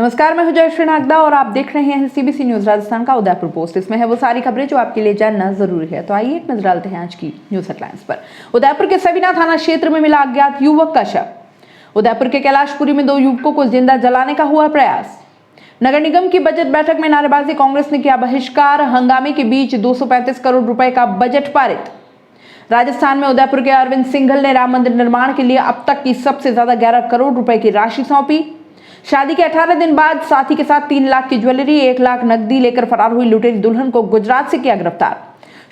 नमस्कार, मैं हूं जयश्री नागदा और आप देख रहे हैं सीबीसी न्यूज राजस्थान का उदयपुर पोस्ट। इसमें है वो सारी खबरें जो आपके लिए जानना जरूरी है। तो आइए एक नजर डालते हैं आज की न्यूज हेडलाइंस पर। उदयपुर के सवीना थाना क्षेत्र में मिला अज्ञात युवक का शव। उदयपुर के कैलाशपुरी में 2 युवकों को जिंदा जलाने का हुआ प्रयास। नगर निगम की बजट बैठक में नारेबाजी, कांग्रेस ने किया बहिष्कार। हंगामे के बीच 235 करोड़ रुपए का बजट पारित। राजस्थान में उदयपुर के अरविंद सिंघल ने राम मंदिर निर्माण के लिए अब तक की सबसे ज्यादा 11 करोड़ रुपए की राशि सौंपी। शादी के 18 दिन बाद साथी के साथ 3 लाख की ज्वेलरी, 1 लाख नकदी लेकर फरार हुई लुटेरी दुल्हन को गुजरात से किया गिरफ्तार।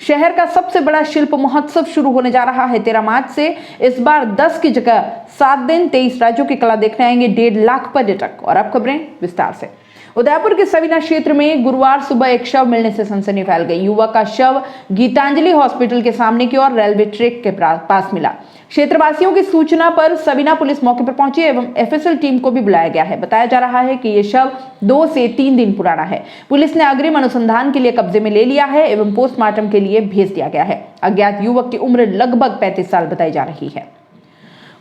शहर का सबसे बड़ा शिल्प महोत्सव शुरू होने जा रहा है 13 मार्च से। इस बार 10 की जगह 7 दिन 23 राज्यों की कला देखने आएंगे 1.5 लाख पर्यटक। और अब खबरें विस्तार से। उदयपुर के सवीना क्षेत्र में गुरुवार सुबह एक शव मिलने से सनसनी फैल गई। युवक का शव गीतांजलि हॉस्पिटल के सामने की ओर रेलवे ट्रैक के पास मिला। क्षेत्रवासियों की सूचना पर सवीना पुलिस मौके पर पहुंची एवं एफएसएल टीम को भी बुलाया गया है। बताया जा रहा है कि यह शव 2 से 3 दिन पुराना है। पुलिस ने अग्रिम अनुसंधान के लिए कब्जे में ले लिया है एवं पोस्टमार्टम के लिए भेज दिया गया है। अज्ञात युवक की उम्र लगभग 35 साल बताई जा रही है।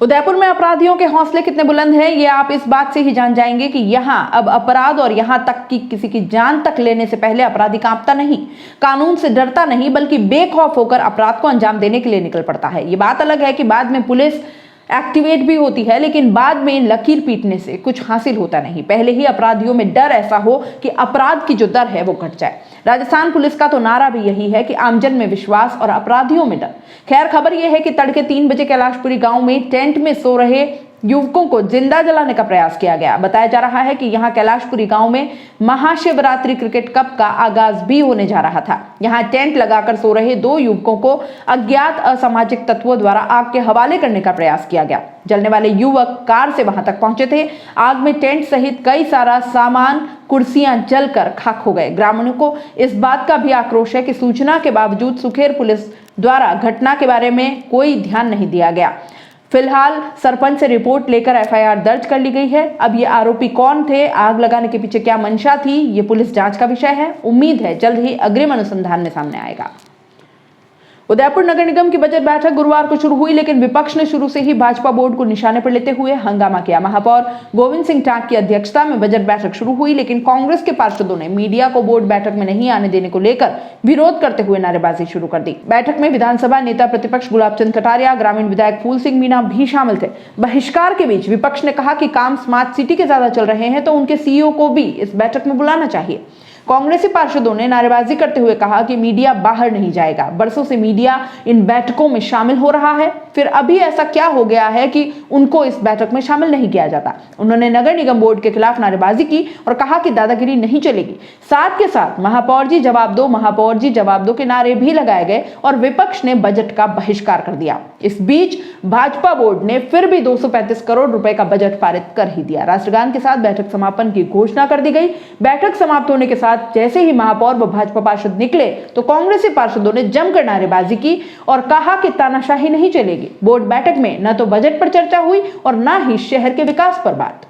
उदयपुर में अपराधियों के हौसले कितने बुलंद हैं, ये आप इस बात से ही जान जाएंगे कि यहाँ अब अपराध और यहाँ तक कि किसी की जान तक लेने से पहले अपराधी कांपता नहीं, कानून से डरता नहीं, बल्कि बेखौफ होकर अपराध को अंजाम देने के लिए निकल पड़ता है। ये बात अलग है कि बाद में पुलिस एक्टिवेट भी होती है, लेकिन बाद में लकीर पीटने से कुछ हासिल होता नहीं। पहले ही अपराधियों में डर ऐसा हो कि अपराध की जो दर है वो घट जाए। राजस्थान पुलिस का तो नारा भी यही है कि आमजन में विश्वास और अपराधियों में डर। खैर, खबर यह है कि तड़के 3 बजे कैलाशपुरी गांव में टेंट में सो रहे युवकों को जिंदा जलाने का प्रयास किया गया। बताया जा रहा है कि यहां कैलाशपुरी गांव में महाशिवरात्रि क्रिकेट कप का आगाज भी होने जा रहा था। यहां टेंट लगाकर सो रहे 2 युवकों को अज्ञात असामाजिक तत्वों द्वारा आग के हवाले करने का प्रयास किया गया। जलने वाले युवक कार से वहां तक पहुंचे थे। आग में टेंट सहित कई सारा सामान, कुर्सियां जलकर खाक हो गए। ग्रामीणों को इस बात का भी आक्रोश है कि सूचना के बावजूद सुखेर पुलिस द्वारा घटना के बारे में कोई ध्यान नहीं दिया गया। फिलहाल सरपंच से रिपोर्ट लेकर एफआईआर दर्ज कर ली गई है। अब ये आरोपी कौन थे, आग लगाने के पीछे क्या मंशा थी, ये पुलिस जांच का विषय है। उम्मीद है जल्द ही अग्रिम अनुसंधान में सामने आएगा। उदयपुर नगर निगम की बजट बैठक गुरुवार को शुरू हुई, लेकिन विपक्ष ने शुरू से ही भाजपा बोर्ड को निशाने पर लेते हुए हंगामा किया। महापौर गोविंद सिंह टाक की अध्यक्षता में बजट बैठक शुरू हुई, लेकिन कांग्रेस के पार्षदों ने मीडिया को बोर्ड बैठक में नहीं आने देने को लेकर विरोध करते हुए नारेबाजी शुरू कर दी। बैठक में विधानसभा नेता प्रतिपक्ष गुलाब चंद कटारिया, ग्रामीण विधायक फूल सिंह मीणा भी शामिल थे। बहिष्कार के बीच विपक्ष ने कहा कि काम स्मार्ट सिटी के ज्यादा चल रहे हैं तो उनके सीईओ को भी इस बैठक में बुलाना चाहिए। कांग्रेसी पार्षदों ने नारेबाजी करते हुए कहा कि मीडिया बाहर नहीं जाएगा। बरसों से मीडिया इन बैठकों में शामिल हो रहा है, फिर अभी ऐसा क्या हो गया है कि उनको इस बैठक में शामिल नहीं किया जाता। उन्होंने नगर निगम बोर्ड के खिलाफ नारेबाजी की और कहा कि दादागिरी नहीं चलेगी। साथ के साथ महापौर जी जवाब दो, महापौर जी जवाब दो के नारे भी लगाए गए और विपक्ष ने बजट का बहिष्कार कर दिया। इस बीच भाजपा बोर्ड ने फिर भी 235 करोड़ रुपए का बजट पारित कर ही दिया। राष्ट्रगान के साथ बैठक समापन की घोषणा कर दी गई। बैठक समाप्त होने के साथ जैसे ही महापौर व भाजपा पार्षद निकले तो कांग्रेसी पार्षदों ने जमकर नारेबाजी की और कहा कि तानाशाही नहीं चलेगी। बोर्ड बैठक में न तो बजट पर चर्चा हुई और न ही शहर के विकास पर बात।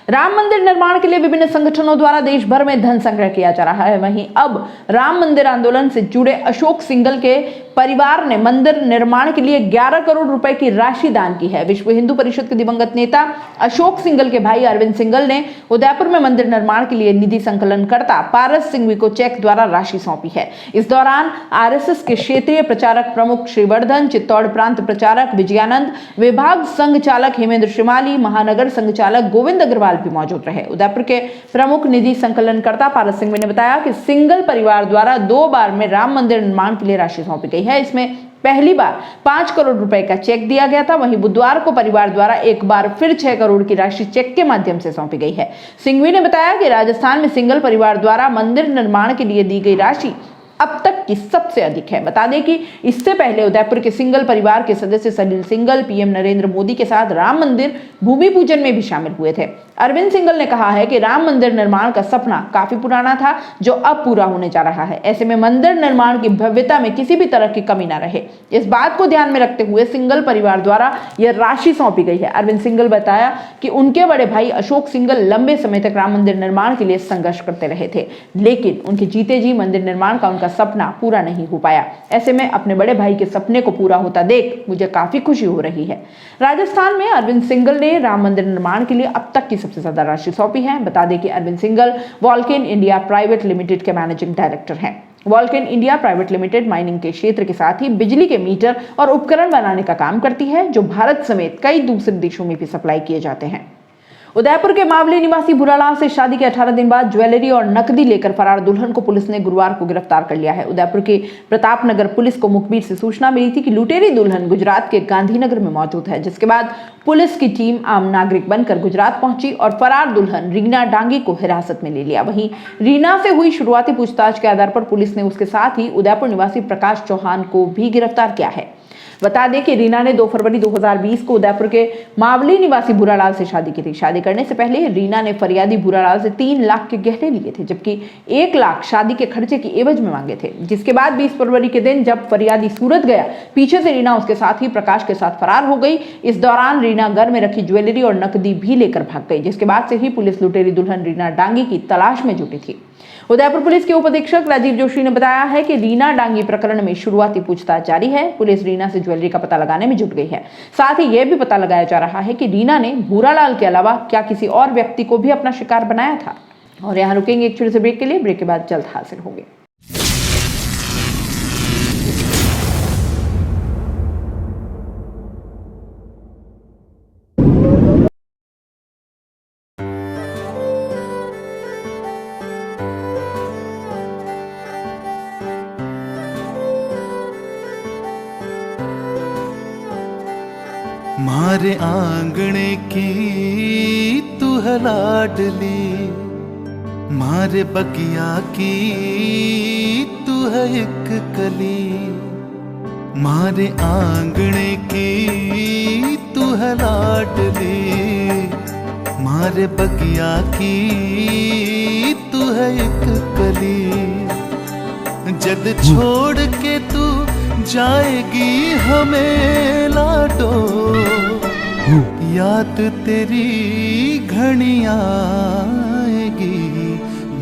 राम मंदिर निर्माण के लिए विभिन्न संगठनों द्वारा देश भर में धन संग्रह किया जा रहा है। वहीं अब राम मंदिर आंदोलन से जुड़े अशोक सिंघल के परिवार ने मंदिर निर्माण के लिए 11 करोड़ रुपए की राशि दान की है। विश्व हिंदू परिषद के दिवंगत नेता अशोक सिंघल के भाई अरविंद सिंघल ने उदयपुर में मंदिर निर्माण के लिए निधि संकलनकर्ता पारस सिंघवी को चेक द्वारा राशि सौंपी है। इस दौरान आरएसएस के क्षेत्रीय प्रचारक प्रमुख श्रीवर्धन, चित्तौड़ प्रांत प्रचारक विजयानंद, विभाग संघ चालक हेमेंद्र श्रीमाली, महानगर संघ चालक गोविंद अग्रवाल भी मौजूद रहे। उदयपुर के प्रमुख निधि संकलनकर्ता पारस सिंघवी ने बताया कि सिंघल परिवार द्वारा 2 बार में राम मंदिर निर्माण के लिए राशि सौंपी गई है। इसमें पहली बार 5 करोड़ रुपए का चेक दिया गया था। वहीं बुधवार को परिवार द्वारा एक बार फिर 6 करोड़ की राशि चेक के माध्यम से सौंपी गई है। सिंघवी ने बताया कि राजस्थान में सिंघल परिवार द्वारा मंदिर निर्माण के लिए दी गई राशि अब तक की सबसे अधिक है। बता दें कि इससे पहले उदयपुर के सिंघल परिवार के सदस्य सलिल सिंघल पीएम नरेंद्र मोदी के साथ राम मंदिर भूमि पूजन में भी शामिल हुए थे। अरविंद सिंघल ने कहा है कि राम मंदिर निर्माण का सपना काफी पुराना था जो अब पूरा होने जा रहा है। ऐसे में मंदिर निर्माण की भव्यता में किसी भी तरह की कमी न रहे, इस बात को ध्यान में रखते हुए सिंघल परिवार द्वारा यह राशि सौंपी गई है। अरविंद सिंघल बताया कि उनके बड़े भाई अशोक सिंघल लंबे समय तक राम मंदिर निर्माण के लिए संघर्ष करते रहे थे, लेकिन उनके जीते जी मंदिर निर्माण का उनका का सपना पूरा नहीं हो पाया। ऐसे में अपने बड़े भाई के सपने को पूरा होता देख मुझे काफी खुशी हो रही है। राजस्थान में अरविंद सिंघल ने राम मंदिर निर्माण के लिए अब तक की सबसे ज्यादा राशि सौंपी है। बता दें कि Arvind Singhal Vulcan India private limited के मैनेजिंग डायरेक्टर हैं। Vulcan India private limited mining के क्षेत्र के साथ ही बिजली के मीटर और उपकरण बनाने का काम करती है, जो भारत समेत कई दूसरे देशों में भी सप्लाई किए जाते हैं। उदयपुर के मावली निवासी भूरालाल से शादी के 18 दिन बाद ज्वेलरी और नकदी लेकर फरार दुल्हन को पुलिस ने गुरुवार को गिरफ्तार कर लिया है। उदयपुर के प्रतापनगर पुलिस को मुखबिर से सूचना मिली थी कि लुटेरी दुल्हन गुजरात के गांधीनगर में मौजूद है, जिसके बाद पुलिस की टीम आम नागरिक बनकर गुजरात पहुंची और फरार दुल्हन रीना डांगी को हिरासत में ले लिया। वहीं रीना से हुई शुरुआती पूछताछ के आधार पर पुलिस ने उसके साथ ही उदयपुर निवासी प्रकाश चौहान को भी गिरफ्तार किया है। बता दें कि रीना ने 2 फरवरी 2020 को उदयपुर के मावली निवासी भूरालाल से शादी की थी। शादी करने से पहले रीना ने फरियादी भूरालाल से 3 लाख के गहने लिए थे, जबकि 1 लाख शादी के खर्चे की एवज में मांगे थे। जिसके बाद 20 फरवरी के दिन जब फरियादी सूरत गया, पीछे से रीना उसके साथ ही प्रकाश के साथ फरार हो गई। इस दौरान रीना घर में रखी ज्वेलरी और नकदी भी लेकर भाग गई, जिसके बाद से ही पुलिस लुटेरी दुल्हन रीना डांगी की तलाश में जुटी थी। उदयपुर पुलिस के उप अधीक्षक राजीव जोशी ने बताया है कि रीना डांगी प्रकरण में शुरुआती पूछताछ जारी है। पुलिस रीना से ज्वेलरी का पता लगाने में जुट गई है। साथ ही यह भी पता लगाया जा रहा है कि रीना ने भूरालाल के अलावा क्या किसी और व्यक्ति को भी अपना शिकार बनाया था। और यहाँ रुकेंगे एक छोटे से ब्रेक के लिए। ब्रेक के बाद जल्द हाजिर होंगे। मारे आंगणे की तू है लाडली, मारे बगिया की तू है एक कली। मारे आंगणे की तू है लाडली, मारे बगिया की तू है एक कली। जद छोड़ के तू जाएगी हमें लाडो, याद तेरी घनी आएगी।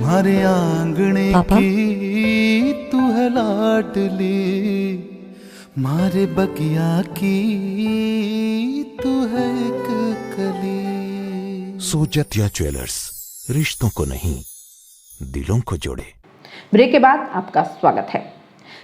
मारे आंगणे की तू है लाडली, मारे बगिया की तू है एक कली। सोजतिया ज्वेलर्स, रिश्तों को नहीं दिलों को जोड़े। ब्रेक के बाद आपका स्वागत है।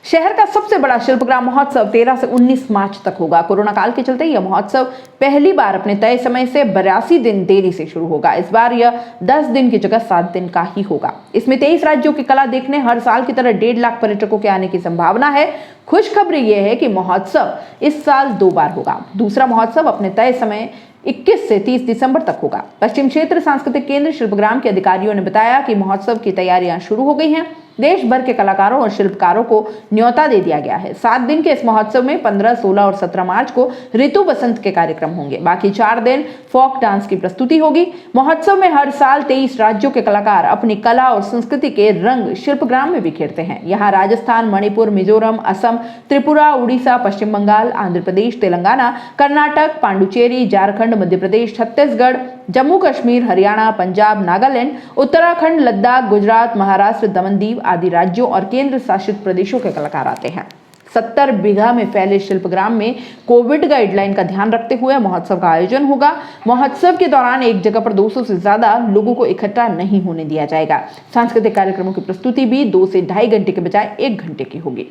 शहर का सबसे बड़ा शिल्पग्राम महोत्सव 13 से 19 मार्च तक होगा। कोरोना काल के चलते यह महोत्सव पहली बार अपने तय समय से 82 दिन देरी से शुरू होगा। इस बार यह 10 दिन की जगह 7 दिन का ही होगा। इसमें 23 राज्यों की कला देखने हर साल की तरह 1.5 लाख पर्यटकों के आने की संभावना है। खुशखबरी यह है कि महोत्सव इस साल 2 बार होगा। दूसरा महोत्सव अपने तय समय 21 से 30 दिसंबर तक होगा। पश्चिम क्षेत्र सांस्कृतिक केंद्र शिल्पग्राम के अधिकारियों ने बताया कि महोत्सव की तैयारियां शुरू हो गई हैं। देश भर के कलाकारों और शिल्पकारों को न्योता दे दिया गया है। 7 दिन के इस महोत्सव में 15, 16 और 17 मार्च को ऋतु बसंत के कार्यक्रम होंगे। बाकी 4 दिन फोक डांस की प्रस्तुति होगी। महोत्सव में हर साल 23 राज्यों के कलाकार अपनी कला और संस्कृति के रंग शिल्पग्राम में बिखेरते हैं। यहाँ राजस्थान, मणिपुर, मिजोरम, असम, त्रिपुरा, उड़ीसा, पश्चिम बंगाल, आंध्र प्रदेश, तेलंगाना, कर्नाटक, पांडुचेरी, झारखंड, मध्य प्रदेश, छत्तीसगढ़, जम्मू कश्मीर, हरियाणा, पंजाब, नागालैंड, उत्तराखंड, लद्दाख, गुजरात, महाराष्ट्र, दमन-दीव आदि राज्यों और केंद्र शासित प्रदेशों के कलाकार आते हैं। 70 बीघा में फैले शिल्पग्राम में कोविड गाइडलाइन का ध्यान रखते हुए महोत्सव का आयोजन होगा। महोत्सव के दौरान एक जगह पर 200 से ज्यादा लोगों को इकट्ठा नहीं होने दिया जाएगा। सांस्कृतिक कार्यक्रमों की प्रस्तुति भी 2 से ढाई घंटे के बजाय 1 घंटे की होगी।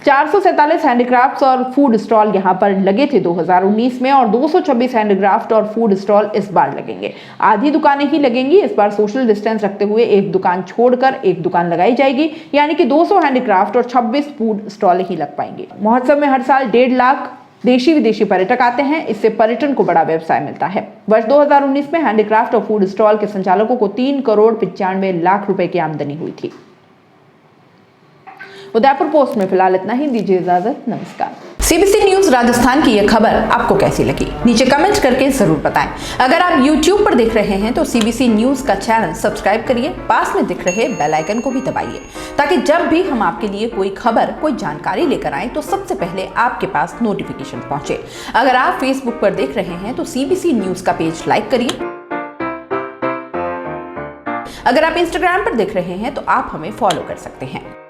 447 हैंडीक्राफ्ट्स और फूड स्टॉल यहां पर लगे थे 2019 में और 226 हैंडीक्राफ्ट और फूड स्टॉल इस बार लगेंगे। आधी दुकानें ही लगेंगी। इस बार सोशल डिस्टेंस रखते हुए एक दुकान छोड़कर एक दुकान लगाई जाएगी, यानी कि 200 हैंडीक्राफ्ट और 26 फूड स्टॉल ही लग पाएंगे। महोत्सव में हर साल 1.5 लाख देशी विदेशी पर्यटक आते हैं। इससे पर्यटन को बड़ा व्यवसाय मिलता है। वर्ष 2019 में हैंडीक्राफ्ट और फूड स्टॉल के संचालकों को 3 करोड़ 95 लाख रुपए की आमदनी हुई थी। उदयपुर पोस्ट में फिलहाल इतना ही। दीजिए इजाजत, नमस्कार। सीबीसी न्यूज राजस्थान की यह खबर आपको कैसी लगी, नीचे कमेंट करके जरूर बताएं। अगर आप YouTube पर देख रहे हैं तो सीबीसी न्यूज का चैनल सब्सक्राइब करिए, पास में दिख रहे बेल आइकन को भी दबाइए, ताकि जब भी हम आपके लिए कोई खबर, कोई जानकारी लेकर आए तो सबसे पहले आपके पास नोटिफिकेशन पहुंचे। अगर आप Facebook पर देख रहे हैं तो सीबीसी न्यूज का पेज लाइक करिए। अगर आप Instagram पर देख रहे हैं तो आप हमें फॉलो कर सकते हैं।